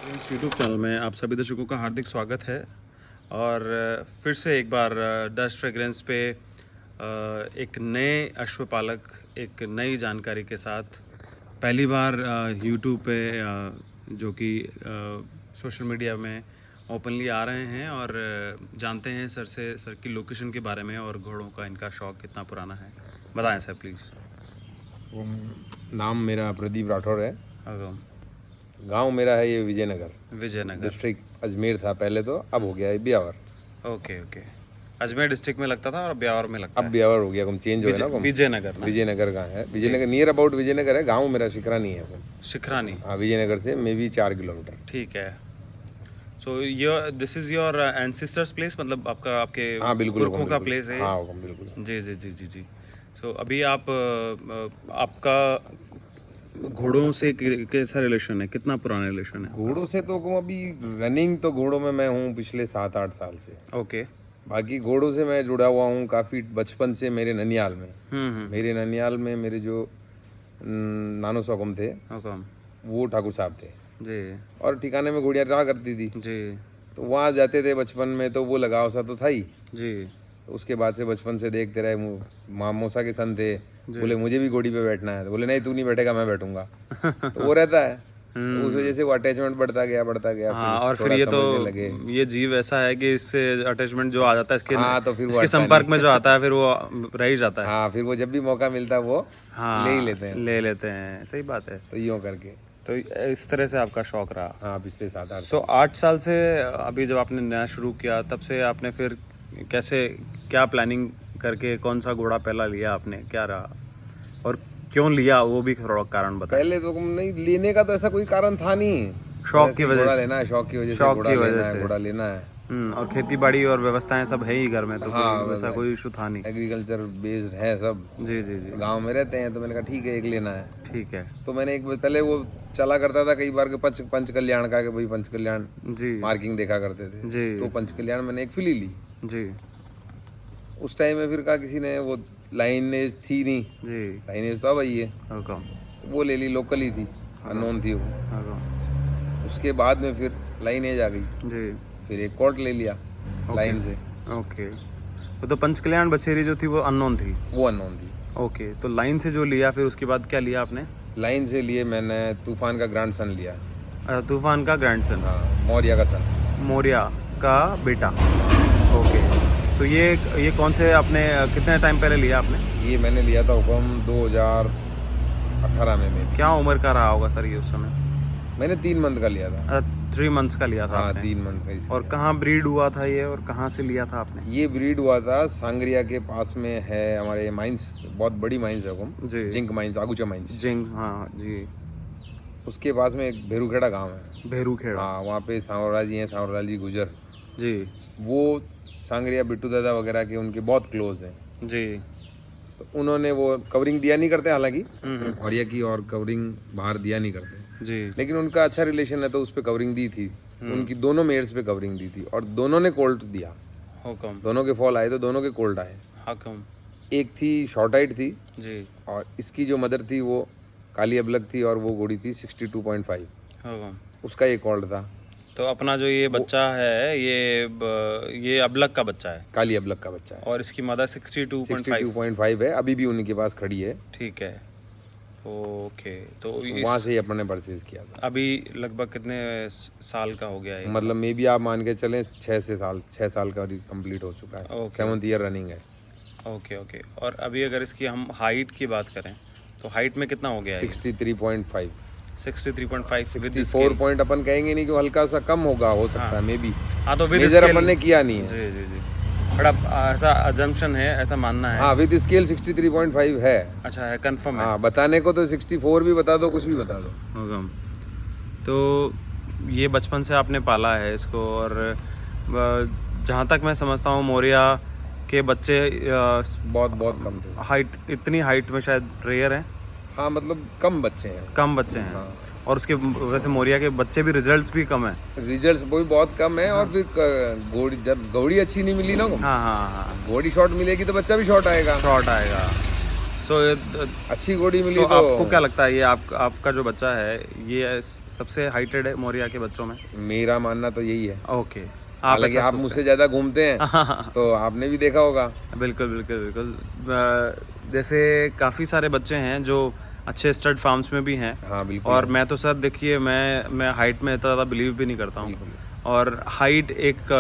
इस YouTube channel में आप सभी दर्शकों का हार्दिक स्वागत है। और फिर से एक बार डस्ट फ्रेग्रेंस पे एक नए अश्वपालक एक नई जानकारी के साथ पहली बार यूट्यूब पे जो कि सोशल मीडिया में ओपनली आ रहे हैं और जानते हैं सर की लोकेशन के बारे में और घोड़ों का इनका शौक़ कितना पुराना है। बताएं सर प्लीज़। नाम मेरा प्रदीप राठौर है। अगम गांव मेरा है ये विजयनगर विजयनगर डिस्ट्रिक्ट। अजमेर था पहले तो, अब हो गया है Beawar. Okay okay. Ajmer district में लगता था और ब्यावर में लगता अब ब्यावर हो गया, चेंज हो है ना। विजयनगर ना? विजयनगर का है, विजयनगर नियर अबाउट विजयनगर है। गांव मेरा शिखरानी है। शिखरानी। हाँ, विजयनगर से मे बी 4 किलोमीटर। ठीक है। So this is your ancestors place, मतलब आपके हाँ बिल्कुल पुरखों का प्लेस है। हाँ बिल्कुल। जी जी जी जी जी। सो अभी आप आपका घोड़ों से कैसा रिलेशन है, कितना पुराना रिलेशन है? घोड़ों से तो अभी रनिंग तो घोड़ों में मैं हूँ पिछले 7-8 साल से। ओके। बाकी घोड़ों से मैं जुड़ा हुआ हूँ काफ़ी बचपन से। मेरे ननियाल में मेरे ननियाल में मेरे जो नानो सौगम थे वो ठाकुर साहब थे जी। और ठिकाने में घोड़ियाँ रहा करती थी जी। तो वहाँ जाते थे बचपन में, तो वो लगाव सा तो था ही जी। उसके बाद से बचपन से देखते रहे। मौसा के सन थे, बोले मुझे भी घोड़ी पे बैठना है, तो बोले नहीं तू नहीं बैठेगा मैं बैठूंगा। तो वो रहता है, तो उस वजह से वो अटैचमेंट बढ़ता गया। हाँ, और फिर ये तो ये जीव ऐसा है कि इससे अटैचमेंट जो आ जाता है इसके, हाँ, तो फिर इसके संपर्क में जो आता है फिर वो रह ही जाता है। हाँ, फिर वो जब भी मौका मिलता है वो हाँ ले ही लेते हैं। सही बात है। तो यूँ करके तो इस तरह से आपका शौक रहा। हाँ, पिछले 7-8 तो 8 साल से अभी जब आपने नया शुरू किया तब से आपने फिर कैसे क्या प्लानिंग करके कौन सा घोड़ा पहला लिया आपने, क्या रहा और क्यों लिया, वो भी थोड़ा कारण बताएं। पहले तो नहीं लेने का तो ऐसा कोई कारण था नहीं, शौक की वजह से लेना है, शौक की वजह से घोड़ा लेना है। और खेती बाड़ी और व्यवस्थाएं सब है ही घर में, तो हाँ, वैसा कोई इशू था नहीं। एग्रीकल्चर बेस्ड है सब। जी जी जी। गांव में रहते हैं तो मैंने कहा ठीक है एक लेना है। ठीक है। तो मैंने एक पहले वो चला करता था कई बार के पंच कल्याण का, कि भाई पंच कल्याण जी मार्किंग देखा करते थे जी। तो पंच कल्याण मैंने एक फिली ली जी। उस टाइम में। फिर कहा किसी ने, वो लाइनेज थी नहीं जी। लाइनेज तो अब आई है, वो ले ली, लोकल ही थी, अननोन थी वो। उसके बाद में फिर लाइनेज आ गई जी। फिर एक कोर्ट ले लिया लाइन से। ओके। तो पंच कल्याण बछेरी जो थी वो अननोन थी? वो अननोन थी। ओके। तो लाइन से जो लिया फिर उसके बाद क्या लिया आपने? लाइन से लिए मैंने तूफान का ग्रैंड सन लिया। तूफान का ग्रैंडसन? हाँ, मौर्या का सन, मौर्या का बेटा। ओके। तो ये कौन से आपने कितने टाइम पहले लिया आपने? ये मैंने लिया था हुक्म 2018 में। क्या उम्र का रहा होगा सर ये उस समय? मैंने 3 मंथ का लिया था। 3 मंथ्स का लिया था? हाँ, आपने 3 मंथ का। और कहाँ ब्रीड हुआ था ये और कहाँ से लिया था आपने? ये ब्रीड हुआ था सांगरिया के पास में है हमारे माइंस, बहुत बड़ी माइंस है हुक्म, zinc mines, Agucha mines. Zinc, हाँ जी। उसके पास में एक भेरूखेड़ा गांव है। भेरूखेड़ा? हाँ, वहाँ पे सांवरलाल जी हैं, सांवरलाल जी गुजर जी। वो सांगरिया बिट्टू दादा वगैरह के उनके बहुत क्लोज हैं जी। तो उन्होंने वो कवरिंग दिया नहीं करते हालांकि, और ये की और कवरिंग बाहर दिया नहीं करते जी, लेकिन उनका अच्छा रिलेशन है तो उस पर कवरिंग दी थी। उनकी दोनों मेयर्स पे कवरिंग दी थी और दोनों ने कोल्ट दिया। हुकम। दोनों के फॉल आए तो दोनों के कोल्ट आए। हुकम। एक थी शॉर्ट हाइट थी जी, और इसकी जो मदर थी वो काली अबलग थी और वो घोड़ी थी 62.5। हुकम। उसका एक कोल्ट था। तो अपना जो ये बच्चा है ये अबलग का बच्चा है? काली अबलग का बच्चा है। और इसकी मदर 62.5 है, अभी भी उनके पास खड़ी है। ठीक है। ओके। तो वहाँ से ही अपने परचेज किया था। अभी लगभग कितने साल का हो गया है? मतलब मे बी आप मान के चलें 6 साल का कंप्लीट हो चुका है। 7th ईयर रनिंग है। Okay okay. और अभी अगर इसकी हम हाइट की बात करें तो हाइट में कितना हो गया है? 63.5। 63.5। 64 पॉइंट अपन कहेंगे नहीं कि हल्का सा कम होगा, हो सकता है मे बी। हाँ, तो मेजर अपन ने किया नहीं है। जी जी जी। बड़ा ऐसा अजम्पशन है, ऐसा मानना है। हाँ, विद स्केल 63.5 है। अच्छा है, कंफर्म है? हाँ, बताने को तो 64 भी बता दो, कुछ भी बता दो। तो ये बचपन से आपने पाला है इसको, और जहाँ तक मैं समझता हूँ मौर्या के बच्चे बहुत कम थे। हाइट, इतनी हाइट में शायद रेयर है। हाँ, मतलब कम बच्चे हैं। हाँ। और उसके वैसे मौर्या के बच्चे भी रिजल्ट्स भी कम है। रिजल्ट्स वो भी बहुत कम है। और फिर घोड़ी, जब घोड़ी अच्छी नहीं मिली ना, हाँ, घोड़ी शॉर्ट मिलेगी तो बच्चा भी शॉर्ट आएगा। सो अच्छी घोड़ी मिली तो तो आपको क्या लगता है ये आपका जो बच्चा है ये सबसे हाइटेड है मोरिया के बच्चों में? मेरा मानना तो यही है। ओके, आप हालांकि ऐसा आप सोचते मुझसे ज़्यादा घूमते हैं हैं? तो आपने भी देखा होगा। बिल्कुल बिल्कुल बिल्कुल। जैसे काफ़ी सारे बच्चे हैं जो अच्छे स्टड फार्म्स में भी हैं, हाँ बिल्कुल और है। मैं तो सर देखिए मैं हाइट में इतना ज़्यादा बिलीव भी नहीं करता हूँ। बिल्कुल और हाइट एक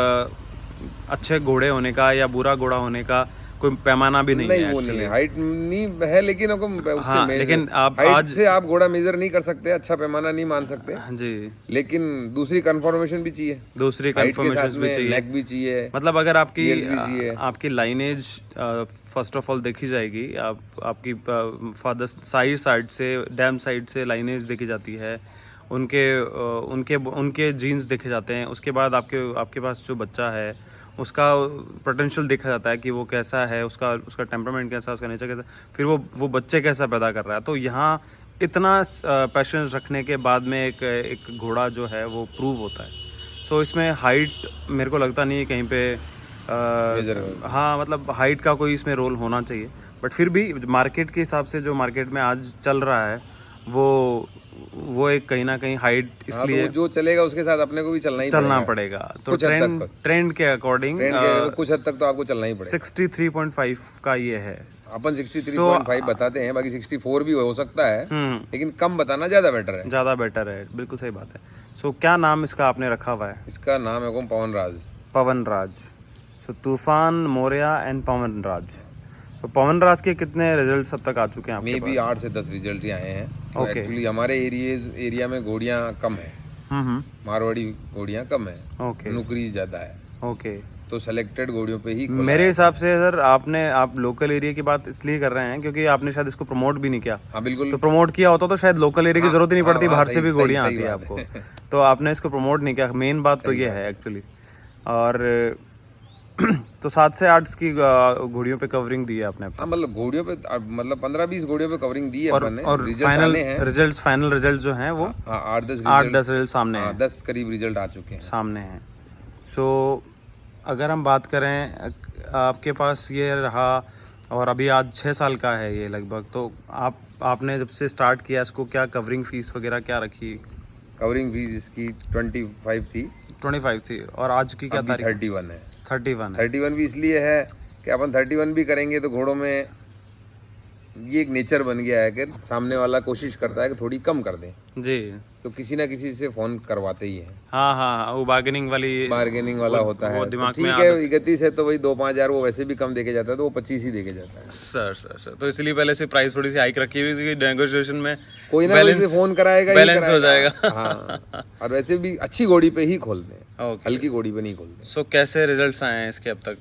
अच्छे घोड़े होने का या बुरा घोड़ा होने का कोई पैमाना भी नहीं नहीं, है वो नहीं है, एक्चुअली। हाइट नहीं है, लेकिन उसको उससे हाँ, मेजर लेकिन आप हाइट आज से आप घोड़ा मेजर नहीं कर सकते, अच्छा पैमाना नहीं मान सकते, हाँ जी, लेकिन दूसरी कंफर्मेशन भी चाहिए। दूसरी हाइट के साथ कंफर्मेशंस भी में चाहिए। नेक भी चाहिए, मतलब अगर ईयर्स भी चाहिए। आपकी लाइनेज फर्स्ट ऑफ ऑल देखी जाएगी, आपकी फादर साइड से डैम साइड से लाइनेज देखी जाती है, उनके जीन्स देखे जाते हैं, उसके बाद आपके पास जो बच्चा है उसका पोटेंशियल देखा जाता है कि वो कैसा है, उसका टेम्परामेंट कैसा है, उसका नेचर कैसा है, फिर वो बच्चे कैसा पैदा कर रहा है। तो यहाँ इतना पैशन रखने के बाद में एक घोड़ा जो है वो प्रूव होता है। सो इसमें हाइट मेरे को लगता नहीं है कहीं पे मेजर हाँ, मतलब हाइट का कोई इसमें रोल होना चाहिए, बट फिर भी मार्केट के हिसाब से जो मार्केट में आज चल रहा है वो एक कहीं ना कहीं हाइट हाँ, तो इसलिए वो जो चलेगा उसके साथ अपने को भी चलना ही चलना पड़ेगा। पड़ेगा। तो कुछ हद ट्रेंड तक ट्रेंड के अकॉर्डिंग ट्रेंड के कुछ हद तक तो आपको चलना ही पड़ेगा। 63.5 का ये है। अपन 63.5 बताते हैं, बाकी 64 भी हो सकता है, लेकिन कम बताना ज़्यादा बेटर है। ज़्यादा बेटर है, बिल्कुल सही बात है। सो क्या नाम इसका आपने रखा हुआ है? इसका नाम है पवन राज। पवन राज। सो तूफान, मोरिया एंड पवन राज। तो पवन राज के कितने रिजल्ट्स अब तक आ चुके हैं आपके मे पास? भी 8 से 10 रिजल्ट ही आए हैं। तो Okay. एक्चुअली हमारे एरिया में घोड़ियाँ कम है, मारवाड़ी घोड़ियाँ कम है, ओके नुकरी ज़्यादा है, ओके। तो सेलेक्टेड घोड़ियों पे ही खोला मेरे है। हिसाब से सर आप लोकल एरिया की बात इसलिए कर रहे हैं क्योंकि आपने शायद इसको प्रमोट भी नहीं किया। हाँ बिल्कुल। तो प्रमोट किया होता तो शायद लोकल एरिया की जरूरत ही नहीं पड़ती, हाँ, बाहर से सही- भी सही- घोड़ियाँ सही आती है बात आपको। है। तो आपने इसको प्रमोट नहीं किया, मेन बात तो ये है एक्चुअली। और तो 7 से 8 की घोड़ियों पे कवरिंग दी है आपने अब हाँ, तक। मतलब घोड़ियों पे मतलब 15-20 घोड़ियों पे कवरिंग दी है और अपन ने। और रिजल्ट फाइनल आने हैं। रिजल्ट जो हैं वो हाँ, 8-10 8-10 रिजल्ट सामने हाँ, हैं। 10 करीब रिजल्ट आ चुके हैं। सामने हैं। सो अगर हम बात करें आपके पास ये रहा और अभी आज 6 साल का है ये लगभग, तो आपने जब से स्टार्ट किया इसको क्या कवरिंग फीस वगैरह क्या रखी? कवरिंग फीस इसकी 25 थी, 25 थी, और आज की क्या अभी तारीख? 31 है। 31 है। 31 भी इसलिए है कि अपन 31 भी करेंगे तो घोड़ों में ये एक नेचर बन गया है कि सामने वाला कोशिश करता है कि थोड़ी कम कर दें, जी तो किसी ना किसी से फोन करवाते ही हैं। हाँ हाँ हाँ, वो बार्गेनिंग वाला होता है, वो तो दिमाग ठीक में है, 31 है तो वही 2-5 हज़ार वो वैसे भी कम देके जाता है, तो वो 25 ही देके जाता है। सर तो इसलिए पहले से प्राइस थोड़ी सी हाइक रखी हुई थी कि नेगोशिएशन में कोई ना कोई से फोन कराएगा ही बैलेंस हो कराएगा। जाएगा। हाँ, और वैसे भी अच्छी घोड़ी पे ही खोलते हैं, ओके। हल्की घोड़ी पे नहीं खोलते। सो कैसे रिजल्ट्स आए हैं इसके अब तक?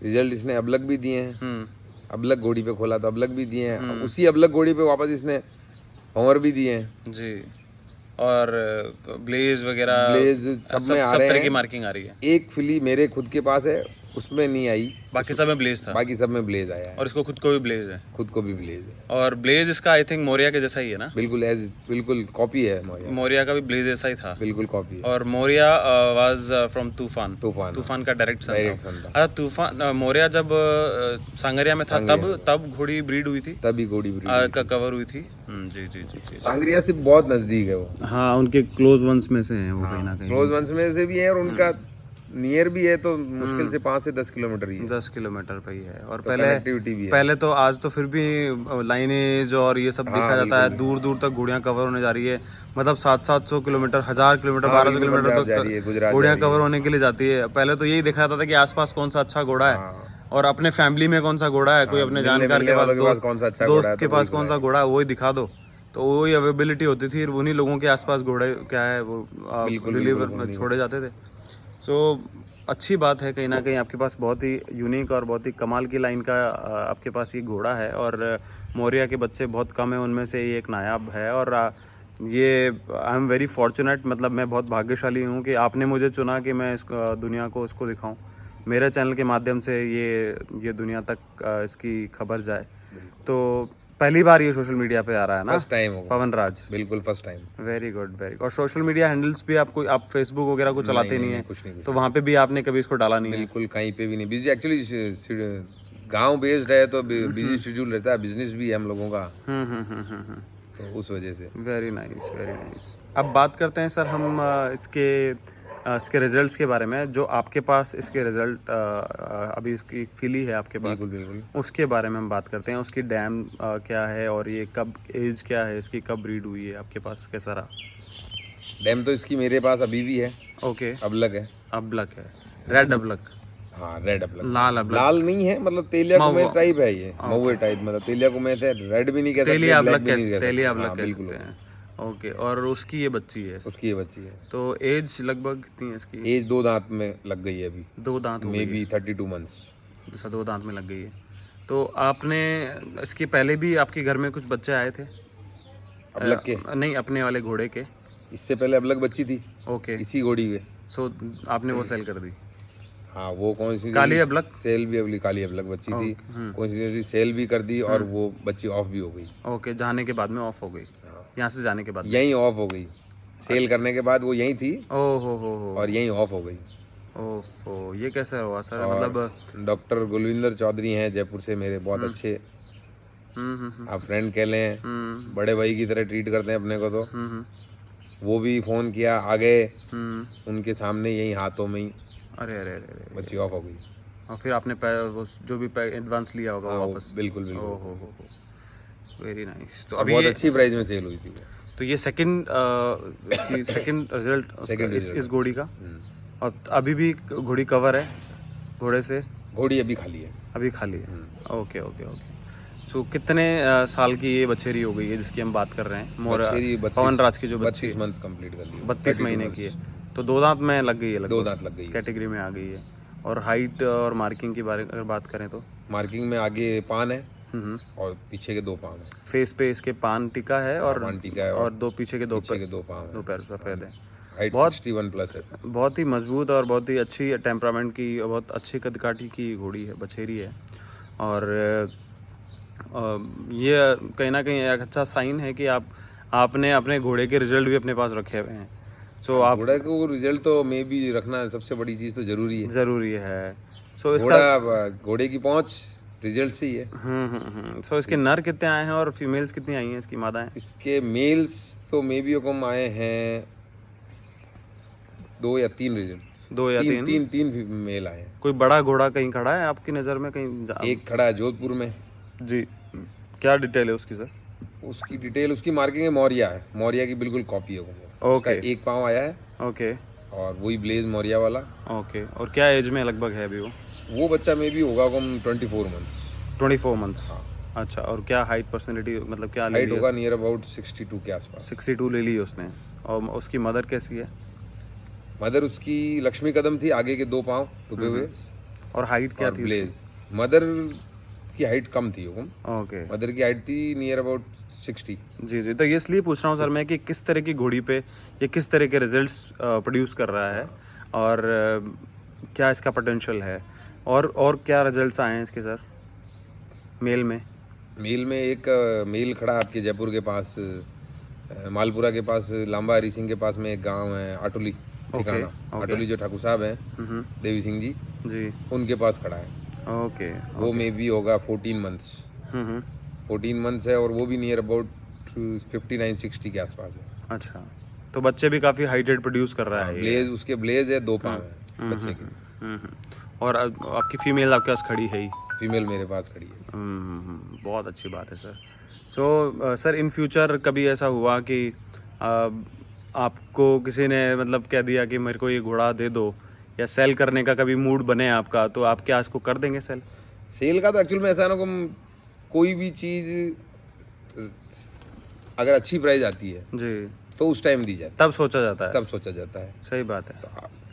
रिजल्ट इसने अबलग भी दिए हैं, अबलग घोड़ी पे खोला तो अबलग भी दिए हैं, उसी अबलग घोड़ी पे वापस इसने भंवर भी दिए हैं जी। और ब्लेज वगैरह ब्लेज सब में आ रहे तरह की हैं। मार्किंग आ रही है। एक फिली मेरे खुद के पास है, उसमें नहीं आई, बाकी सब में ब्लेज था, बाकी सब में ब्लेज आया है, और इसको खुद को भी ब्लेज है। खुद को भी ब्लेज है। और ब्लेज इसका आई थिंक मोरिया के जैसा ही है ना? बिल्कुल कॉपी है मोरिया, मोरिया का भी ब्लेज जैसा ही था। बिल्कुल कॉपी है। और मोरिया वाज फ्रॉम तूफान तूफान का डायरेक्ट सन डायरेक्ट था। सन था। अच्छा, तूफान मोरिया जब सांगरिया में था तब घोड़ी ब्रीड हुई थी, तभी घोड़ी ब्रीड का कवर हुई थी। जी जी जी जी। सांगरिया से बहुत नजदीक है वो। हाँ, उनके क्लोज वंस में से हैं वो कहीं ना कहीं। क्लोज वंस में से भी है, और उनका नियर भी है, तो मुश्किल से 5 से 10 किलोमीटर ही है। 10 किलोमीटर पे ही है। और तो कनेक्टिविटी भी है। पहले तो आज तो फिर भी लाइनेज और ये सब देखा जाता है, दूर दूर तक घोड़ियाँ कवर होने जा रही है, मतलब 700-700 किलोमीटर, 1000 किलोमीटर, 1200 किलोमीटर तक घोड़ियाँ कवर होने के लिए जाती है। पहले तो यही देखा जाता था कि आसपास कौन सा अच्छा घोड़ा है, और अपने फैमिली में कौन सा घोड़ा है, कोई अपने जानकार के पास, दोस्त के पास कौन सा घोड़ा है, वही दिखा दो, तो वही अवेलेबिलिटी होती थी। उन्हीं लोगों के आसपास घोड़े क्या है वो डिलीवर छोड़े जाते थे। सो अच्छी बात है, कहीं ना कहीं आपके पास बहुत ही यूनिक और बहुत ही कमाल की लाइन का आपके पास ये घोड़ा है। और मोरिया के बच्चे बहुत कम हैं, उनमें से ये एक नायाब है। और ये आई एम वेरी फॉर्चुनेट, मतलब मैं बहुत भाग्यशाली हूँ कि आपने मुझे चुना कि मैं दुनिया को उसको दिखाऊं। मेरे चैनल के माध्यम से ये दुनिया तक इसकी खबर जाए। तो पहली बार ये सोशल मीडिया पे आ रहा है ना? फर्स्ट टाइम होगा पवन राज, बिल्कुल first time. Very good very good. और सोशल मीडिया हैंडल्स भी आप फेसबुक वगैरह को चलाते नहीं है, कुछ नहीं, तो वहाँ पे भी आपने कभी इसको डाला नहीं है? बिल्कुल कहीं पे भी नहीं। बिजी एक्चुअली गांव बेस्ड है तो बिजी शेड्यूल रहता है, बिजनेस भी है हम लोगों का, हम्म। तो उस वजह से। Very nice, very nice. अब बात करते हैं सर हम इसके रिजल्ट्स के बारे में। जो आपके पास इसके रिजल्ट अभी इसकी फिली है आपके पास, बिल्कुल बिल्कुल। उसके बारे में हम बात करते हैं। उसकी डैम क्या है और ये कब एज क्या है इसकी, कब ब्रीड हुई है आपके पास, कैसा रहा? डैम तो इसकी मेरे पास अभी भी है, ओके, अबलग है। अबलक है, रेड अबलक, हाँ रेड अबलग। लाल अबलक, लाल नहीं है, मतलब तेलिया कुमे महुआ। टाइप है ये, महुए टाइप, मतलब तेलिया कुमे थे, रेड भी नहीं कह सकते, तेलिया ब्लैक अबलक भी नहीं कह सकते। तेलिया हाँ अबलक कह बिल्कुल। सकते हैं। ओके, और उसकी ये बच्ची है, उसकी ये बच्ची है। तो एज लगभग कितनी है इसकी? एज 2 दांत में लग गई है अभी, 2 दांत हो मे गई बी 32 मंथ्स। है। जैसा 2 दांत में लग गई है। तो आपने इसके पहले भी आपके घर में कुछ बच्चे आए थे? अबलग के, नहीं, अपने वाले घोड़े के। इससे पहले अबलग बच्ची थी ओके, इसी घोड़ी पे। सो आपने वो सेल कर दी? हाँ, वो कौन सी काली अबलग? सेल भी, अबली काली अबलग बच्ची थी, कौन सी सेल भी कर दी, और वो बच्ची ऑफ भी हो गई। ओके, जाने के बाद में ऑफ हो गई, हाँ, यहाँ से जाने के बाद? यहीं ऑफ हो गई, सेल करने के बाद वो यहीं थी ओ हो और यहीं ऑफ हो गई। ओहो, ये कैसे हुआ सर? और मतलब डॉक्टर गुलविंदर चौधरी हैं जयपुर से, मेरे बहुत अच्छे, आप फ्रेंड कह लें, बड़े भाई की तरह ट्रीट करते हैं अपने को। तो वो भी फ़ोन किया, आ गए उनके सामने, यहीं हाथों में ही अरे अरे अरे अरे, बच्ची ऑफ हो गई। और फिर आपने वो जो भी एडवांस लिया होगा हाँ, वो वो वापस? बिल्कुल बिल्कुल। हो, वेरी नाइस। तो और अभी बहुत ये, अच्छी प्राइस में सेल हुई थी वो। तो ये सेकंड रिजल्ट इस घोड़ी का। और अभी भी घोड़ी कवर है घोड़े से? घोड़ी अभी खाली है। अभी खाली है। Okay okay okay. सो कितने साल की ये बछेरी हो गई है जिसकी हम बात कर रहे हैं? पवन राज की जो बच्ची 32 मंथ्स कंप्लीट कर ली, 32 महीने की है, तो 2 दांत में लग गई है, 2 दांत लग गई है, कैटेगरी में आ गई है। और हाइट और मार्किंग की बारे अगर बात करें तो? मार्किंग में आगे पान है और पीछे के 2 पाँव है। फेस पे इसके पान टिका है और पान टिका है, और दो पीछे के 2 पाँव है, 2 पैर सफ़ेद है। हाइट बहुत 61 प्लस है। बहुत ही मजबूत और बहुत ही अच्छी टेम्परामेंट की, बहुत अच्छी कदकाठी की घोड़ी है, बछेरी है। और ये कहीं ना कहीं एक अच्छा साइन है कि आपने अपने घोड़े के रिजल्ट भी अपने पास रखे हुए हैं। सो आप घोड़े को रिजल्ट तो मे भी रखना सबसे बड़ी चीज़ तो ज़रूरी है। ज़रूरी है। सो इसका घोड़े की पहुंच रिजल्ट से ही है। सो इसके नर कितने आए हैं और फीमेल्स कितनी आई हैं इसकी मादाएं? इसके मेल्स तो मे भी कम आए हैं 2 या 3 रिजल्ट, 2 या 3? तीन मेल आए हैं। कोई बड़ा घोड़ा कहीं खड़ा है आपकी नज़र में कहीं? एक खड़ा है जोधपुर में जी, क्या डिटेल है उसकी सर? उसकी डिटेल, उसकी मार्किंग है मौर्या है, मौर्या की बिल्कुल कॉपी है वो। उसका एक पाँव आया है। ओके, और वही ब्लेज मौर्या वाला। ओके, और क्या एज में लगभग है अभी वो बच्चा में भी होगा कम 24 मंथ्स। 24 मंथ्स? हाँ। अच्छा, और क्या हाइट पर्सनैलिटी, मतलब क्या हाइट होगा नियर अबाउट 62 के आसपास। 62 ले ली है उसने। और उसकी मदर कैसी है? मदर उसकी लक्ष्मी कदम थी, आगे के 2 पाँव डूबे हुए। और हाइट क्या थी? ब्लेज मदर की हाइट कम थी हुकुम। ओके, मदर की हाइट थी नियर अबाउट 60। जी जी। तो ये इसलिए पूछ रहा हूँ सर मैं कि किस तरह की घोड़ी पे ये किस तरह के रिजल्ट्स प्रोड्यूस कर रहा है और क्या इसका पोटेंशियल है, और क्या रिजल्ट्स आए हैं इसके सर मेल में? मेल में एक मेल खड़ा आपके जयपुर के पास, मालपुरा के पास, लांबा हरी सिंह के पास में एक गांव है आटोली ठिकाना। आटोली जो ठाकुर साहब हैं देवी सिंह जी, उनके पास खड़ा है। ओके, वो में भी होगा 14 मंथ्स। 14 मंथ्स है और वो भी नियर अबाउट 59-60 के आसपास है। अच्छा, तो बच्चे भी काफ़ी हाइटेड प्रोड्यूस कर रहा है। ब्लेज उसके ब्लेज है, 2 पाँव है बच्चे के। और आपकी फीमेल आपके पास खड़ी है ही? फीमेल मेरे पास खड़ी है। बहुत अच्छी बात है sir. So sir in future कभी ऐसा हुआ कि आपको किसी ने मतलब कह दिया कि मेरे को ये घोड़ा दे दो, या सेल करने का कभी मूड बने आपका, तो आप क्या इसको कर देंगे सेल? सेल का तो एक्चुअल में ऐसा ना, कोई भी चीज़ अगर अच्छी प्राइस आती है जी तो उस टाइम दी जाती है, तब सोचा जाता है। तब सोचा जाता है। सही बात है।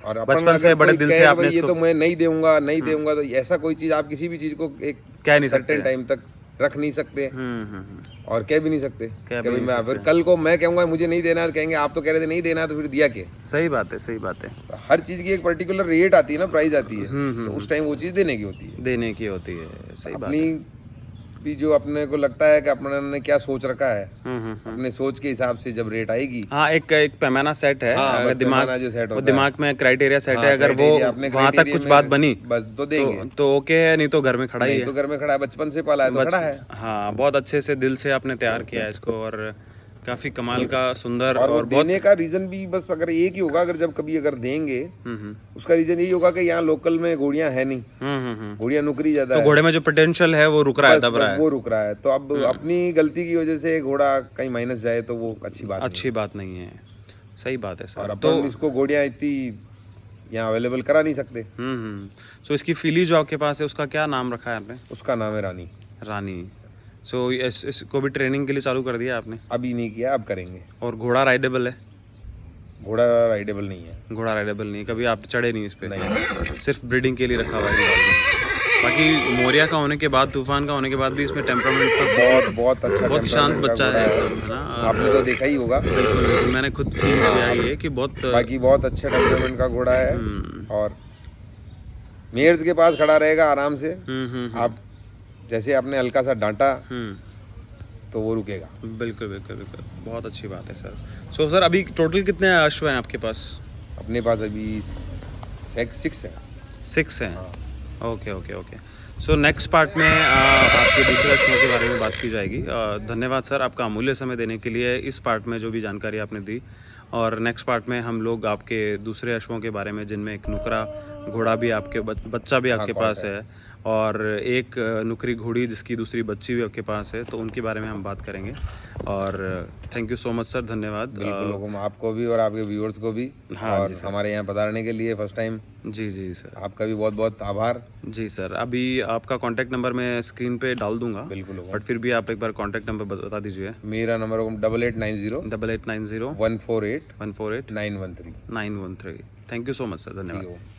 और बचपन से बड़े दिल से आपने ये तो मैं नहीं दूंगा तो ऐसा कोई चीज़, आप किसी भी चीज़ को एक कह नहीं सकते, सर्टेन टाइम तक रख नहीं सकते और कह भी नहीं सकते कि भाई मैं फिर कल को मैं कहूँगा मुझे नहीं देना, कहेंगे आप तो कह रहे थे नहीं देना, तो फिर दिया के। सही बात है, सही बात है। तो हर चीज़ की एक पर्टिकुलर रेट आती है ना, प्राइस आती है, तो उस टाइम वो चीज़ देने की होती है, देने की होती है। सही बात अपनी भी जो अपने को लगता है कि अपने ने क्या सोच रखा है, अपने सोच के हिसाब से जब रेट आएगी। हाँ, एक पैमाना सेट है। हाँ, बस दिमाग पैमाना जो सेट वो होता दिमाग में क्राइटेरिया सेट हाँ, है, अगर वो criteria, अपने वहां तक criteria कुछ में बात बनी बस तो देंगे, तो ओके है, नहीं तो घर में खड़ा ही नहीं है। तो घर में खड़ा है, बचपन से पाला है तो खड़ा है। हाँ, बहुत अच्छे से दिल से आपने तैयार किया है इसको, और काफी कमाल का सुंदर और वो और बहुत देने का रीजन भी बस अगर एक ही होगा, अगर जब कभी अगर देंगे उसका रीजन यही होगा कि यहाँ लोकल में घोड़ियां है नहीं, घोड़ियां नुकरी ज्यादा तो है, घोड़े में जो पोटेंशियल है वो रुक रहा है, बस दब रहा बस है। वो रुक रहा है। तो अब अपनी गलती की वजह से घोड़ा कहीं माइनस जाए तो वो अच्छी बात नहीं अच्छी बात नहीं है, सही बात है है। और सर। अपन इसको घोड़ियां इतनी यहाँ अवेलेबल करा नहीं सकते। सो इसकी फिली जो आपके पास है उसका क्या नाम रखा है आपने? उसका नाम है रानी। रानी। सो इसको भी ट्रेनिंग के लिए चालू कर दिया आपने? अभी नहीं किया, अब करेंगे। और घोड़ा राइडेबल है? घोड़ा राइडेबल नहीं है। घोड़ा राइडेबल नहीं, कभी आप चढ़े नहीं इस पे? नहीं, सिर्फ ब्रीडिंग के लिए रखा हुआ है। बाकी मोरिया का होने के बाद, तूफान का होने के बाद भी इसमें टेम्परामेंट बहुत बहुत अच्छा, बहुत शांत temperament का बच्चा घोड़ा है एकदम, है ना? आपने तो देखा ही होगा। बिल्कुल, मैंने खुद फील किया ये कि बहुत बाकी बहुत अच्छे टेम्परामेंट का घोड़ा है, और मेयर्स के पास खड़ा रहेगा आराम से। आप जैसे आपने हल्का सा डांटा तो वो रुकेगा। बिल्कुल बिल्कुल बिल्कुल, बहुत अच्छी बात है सर। सो सर, अभी टोटल कितने अश्व हैं आपके पास? अपने पास अभी 6 है। 6 हैं। Okay okay okay. So next part में आपके दूसरे अश्वों के बारे में बात की जाएगी। धन्यवाद सर आपका अमूल्य समय देने के लिए, इस पार्ट में जो भी जानकारी आपने दी। और नेक्स्ट पार्ट में हम लोग आपके दूसरे अश्वों के बारे में, जिनमें एक नुकरा घोड़ा भी आपके बच्चा भी आपके पास है, और एक नुकरी घोड़ी जिसकी दूसरी बच्ची भी आपके पास है, तो उनके बारे में हम बात करेंगे। और thank you so much sir, धन्यवाद। बिल्कुल हुकुम, आपको भी और आपके व्यूअर्स को भी। हाँ और जी सर। हमारे यहाँ पधारने के लिए फर्स्ट टाइम जी जी सर, आपका भी बहुत बहुत आभार। जी सर। अभी आपका कांटेक्ट नंबर मैं स्क्रीन पे डाल दूंगा, बिल्कुल हुकुम। बट फिर भी आप एक बार कांटेक्ट नंबर बता दीजिए। मेरा number 8890 8890 148 148 913। 913। Thank you so much sir, धन्यवाद। ठीक है।